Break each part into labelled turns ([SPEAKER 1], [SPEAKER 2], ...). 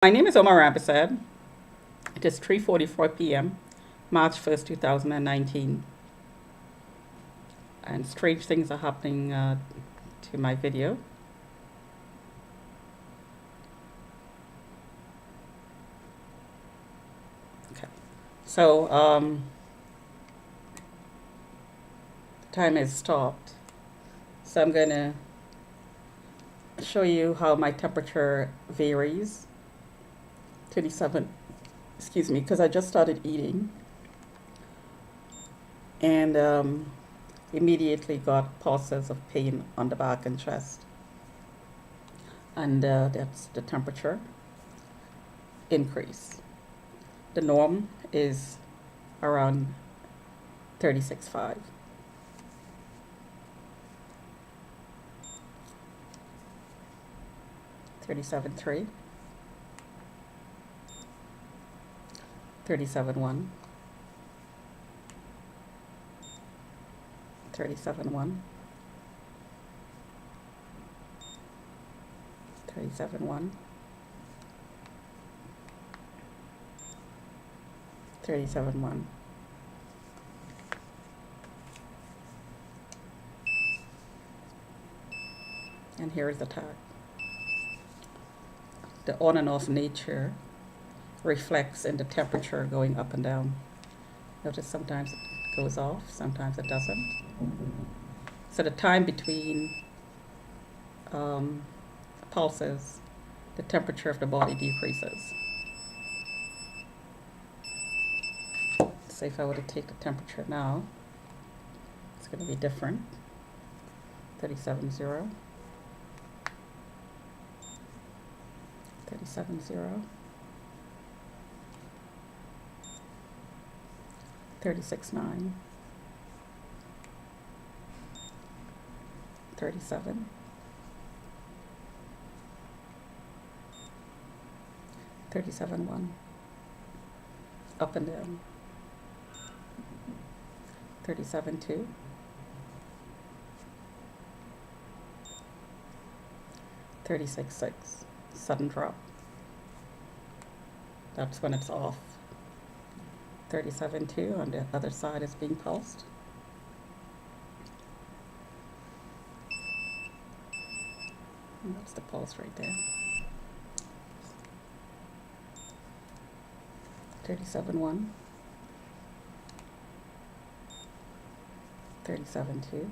[SPEAKER 1] My name is Omar Abasad. It is 3:44 p.m., March 1st, 2019. And strange things are happening to my video. Okay. So, the time has stopped. So I'm going to show you how my temperature varies. 37, excuse me, because I just started eating. And immediately got pulses of pain on the back and chest. And that's the temperature increase. The norm is around 36.5. $37.3, $37.1, $37.1, $37.1, $37.1. And here is the tag. The on and off nature reflects in the temperature going up and down. Notice sometimes it goes off, sometimes it doesn't. So the time between pulses, the temperature of the body decreases. So if I were to take the temperature now, it's going to be different. 37.0, 37.0, 36.9, 37, 37.1, up and down, 37.2, 36.6, sudden drop. That's when it's off. 37.2 on the other side is being pulsed. And that's the pulse right there. 37.1, 37.2,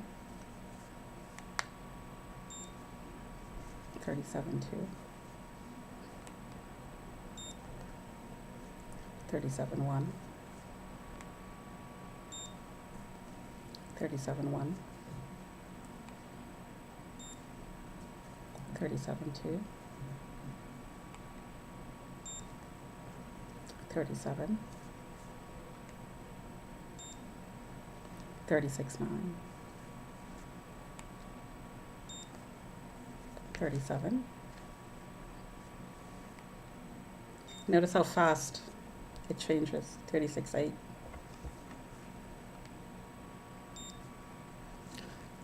[SPEAKER 1] 37.2, 37.1, 37.1, 37.2, 37, 36.9, 37. Notice how fast it changes. 36.8,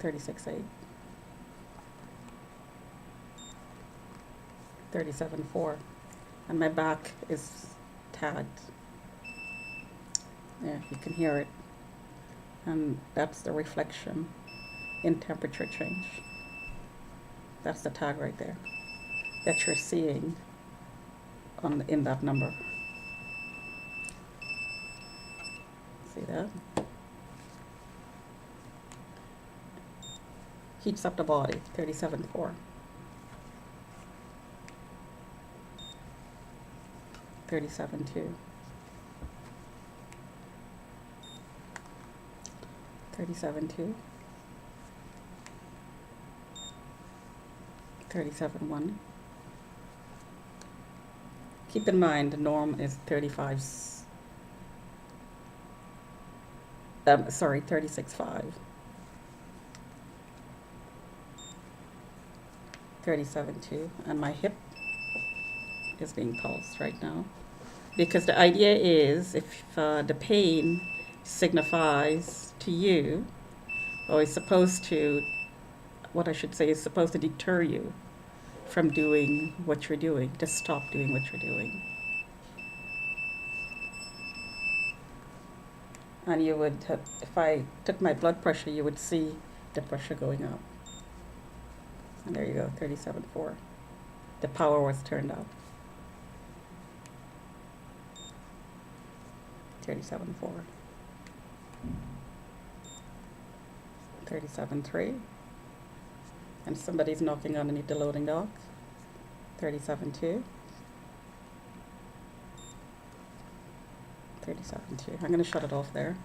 [SPEAKER 1] 36.8, 37.4, and my back is tagged. Yeah, you can hear it. And that's the reflection in temperature change. That's the tag right there that you're seeing in that number. See that? Heats up the body, 37.4. 37.2. 37.2. 37.1. Keep in mind the norm is 36.5. 37.2, and my hip is being pulsed right now. Because the idea is if the pain signifies to you, or is supposed to, what I should say, is supposed to deter you from doing what you're doing. Just stop doing what you're doing. And you would have, if I took my blood pressure, you would see the pressure going up. And there you go, 37.4. The power was turned up. 37.4. 37.3. And somebody's knocking underneath the loading dock. 37.2. 37.2. I'm going to shut it off there.